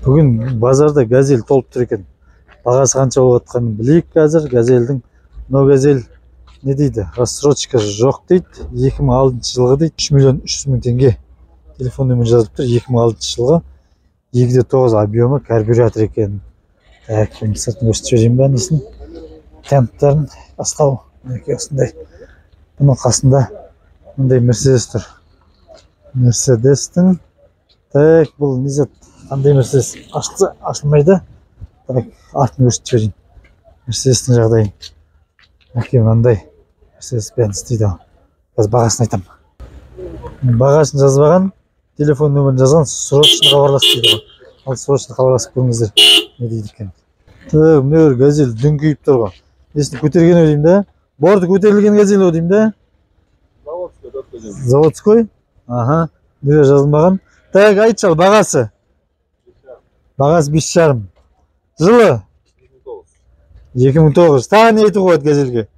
Бүгін базарда газель толып тұр екен. Бағасы қанша болып жатқанын білейік қазір. Газельдің мынау газель не дейді? Рассрочка жоқ дейді. 2006 жылғы дейді. 3 миллион 300 мың теңге. Телефон нөмірі жазып тұр. 2006 жылғы 2.9 объемы карбюратор екен. Так, мен сыртын көрсетіп жіберейін бе несін? Тенттарын бастау. Мінекей осындай. Бұның қасында мындай Мерседес тұр. Мерседестің. Так, бұл не зат? Қандай Мерседес? Ашылса ашылмайды. Так, артын көрсетіп жіберейін. Мерседестің жағдайын. Мінекей мынандай Мерседес Бенц дейді. Қазір бағасын айтамын. Бағасын жазбаған, телефон нөмірін жазған, срочно хабарласып дейді. Ал срочно хабарласып көріңіздер. Не дейді екен? Так, мынау газель дүңкиіп тұр ғой. Несін көтерген өдеймін да? Борды көтерілген газель өдеймін да? Заводской? Ага, неге жазылмаған? Так, айтшы ал бағасы. Бағасы 5,5. Жылы? 2009. Тағы не айтып қойды газельге?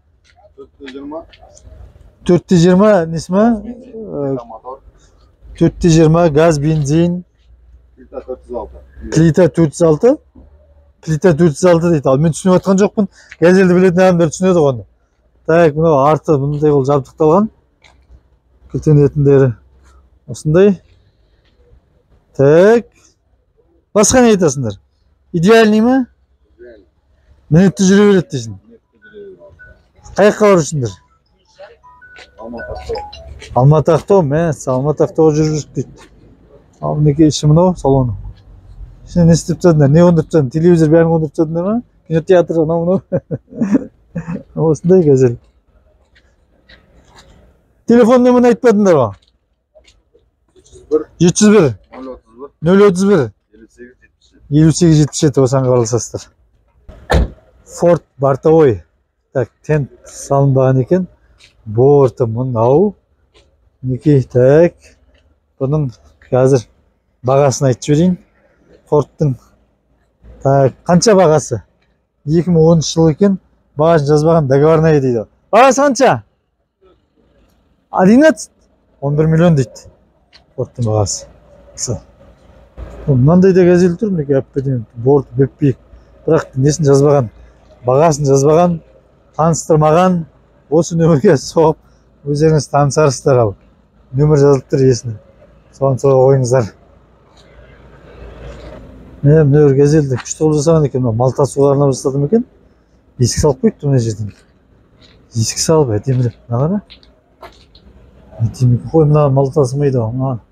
420 несі ма? 420 газ, бензин. Плита 406. Плита 406 дейді. Ал мен түсініп отқан жоқпын. Газельді білетін адамдар түсінеді ғой. Так, мынау арты бұндай ол жабдықталған. Күтінетіндері осындай. Так. Басқа не айтасыңдар? Идеальный ма? Минутты жүре береді дейсің. Қайыққа барушыңдар? Алматы Ақтау. Мәс, Алматы Ақтауға жүріп дейді. Ал мінекей іші мынау салоны. Ішіне не істеп тастадыңдар? Не қондырып тастадың? Телевизор бәрін қондырып тастадыңдар ма? Кинотеатр мынау. Осындай газель. Телефон нөмірін айтпадыңдар ма? 701 031 5877 осыған хабарласасыздар. Форд бортовой. Так, тент салынбаған екен. Борты мынау. Мінекей, так. Бұның қазір бағасын айтып жіберейін. Фордтың. Так, қанша бағасы? 2010 жыл екен. Бағасын жазбаған, договорная дейді. Бағасы қанша? 11 миллион дейді. Фордтың бағасы. Мынандай да газель тұр, мінекей әппеден борт беппейік. Бірақ несін жазбаған, бағасын жазбаған, таныстырмаған. Осы нөмірге соғып, өздеріңіз танысарсыздар ал. Нөмір жазылып тұр есіне. Соған соға қойыңыздар. Нөмір газельді күшті қылып жасаған екен. Малта суғарына бастадым екен. Есік салып қойыпты мына жерден. Есік салып әдемілеп. Мына қара. Әдемілеп қой, мына малта сымайды ғой.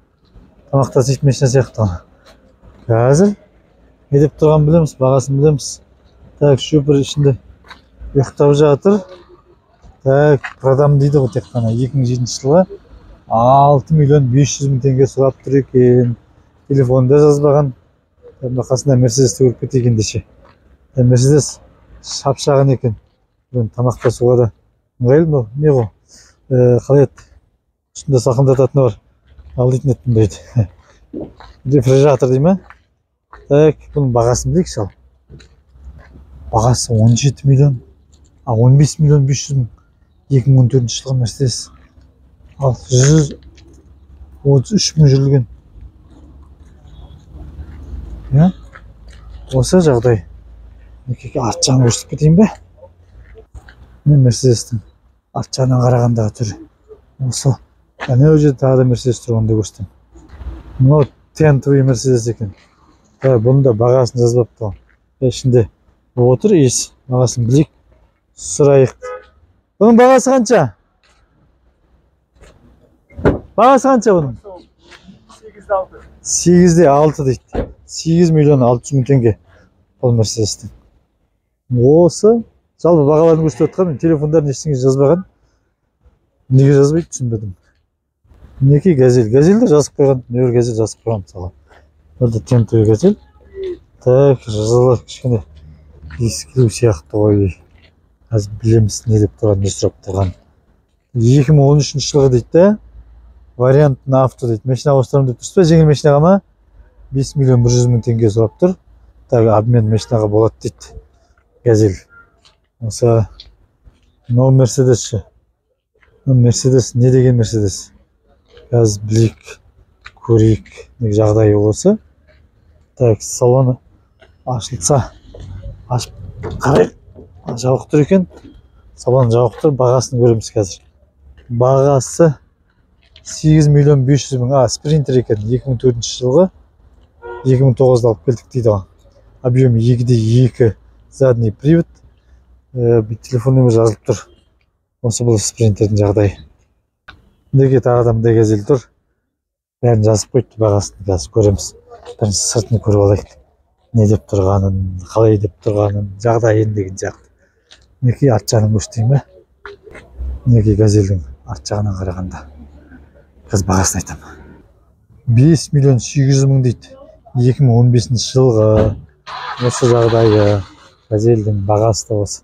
Тамақта сөйтіп машина сияқты. Қазір не деп тұрған білеміз, бағасын білеміз. Так, шөпір ішінде ұйықтап жатыр. Так, продам дейді ғой тек қана 2007 жылға 6 миллион 500 мың теңге сұрап тұр екен. Телефонда жазбаған. Қасында Мерседесті көріп кеткен деше. Мерседес шапшаған екен. Тамақта суға да ыңғайлы ма? Не ғой? Қалай еді? Үстінде сақындататыны бар. Ал дейтін еттім дейді. Рефрижератор дей ма? Так, бұның бағасын білейік шал. Бағасы 17 миллион. 15 миллион 500 мың. 2014 жылғы Мерседес. Ал 133 мың жүрілген. Осы жағдай. Некеке арт жағын көрсетіп кетейін бе? Мен Мерседестің арт жағынан қарағандағы түрі. Осы. Әне өже тағы да Мерседес тұрғанда көрсетем. Мынау тентовый Мерседес екен. Бұны да бағасын жазбап тұған. Ішінде отыр ес. Бағасын білейік. Сұрайық. Бұның бағасы қанша? Бағасы қанша бұның? 8'de 6 дейді. 8 миллион 600 мың теңге. Бұл Мерседестің. Осы. Жалпы бағаларын көрсетіп отқан. Телефондарын ештеңе жазбаған. Неге жазбайды түсінбедім. Мінекей газель. Газельді жазып қойған. Нөмір газель жазып қойған мысалы. Burada тентовый газель. Так, жазылар кішкене ескілеу сияқты ғой. Қазір білеміз не деп тұрған, не сұрап тұрған. 2013 жылғы дейді да. Вариант на авто дейді. Машина ауыстырам деп тұрсыз ба? Жеңіл машинаға ма? 5 миллион 100 мың теңге сұрап тұр. Так, обмен машинаға болады дейді. Газель. Осы мынау Мерседес. Мерседес не деген Мерседес? Қазір білейік, көрейік. Жағдайы осы. Так, салоны ашылса, ашып қарайық. Жабық тұр екен. Салон жабық тұр, бағасын көреміз қазір. Бағасы 8 миллион 500 мың. Спринтер екен, 2004 жылғы. 2009-да алып келдік дейді оған. Объем 2/2 задний привод. Телефон нөмірі жазылып тұр. Осы бұл спринтердің жағдайы. Неге тағыдан да газель тұр. Бәрін жазып қойды, бағасын қазір көреміз. Бірінші сыртын көріп алайық. Не деп тұрғанын, қалай деп тұрғанын, жағдайын деген сияқты. Неге арт жағынан көштейін бе? Неге газельдің арт жағынан қарағанда. Қазір бағасын айтамын. 5 миллион 800 мың дейді. 2015 жылғы осы жағдайы газельдің бағасы да осы.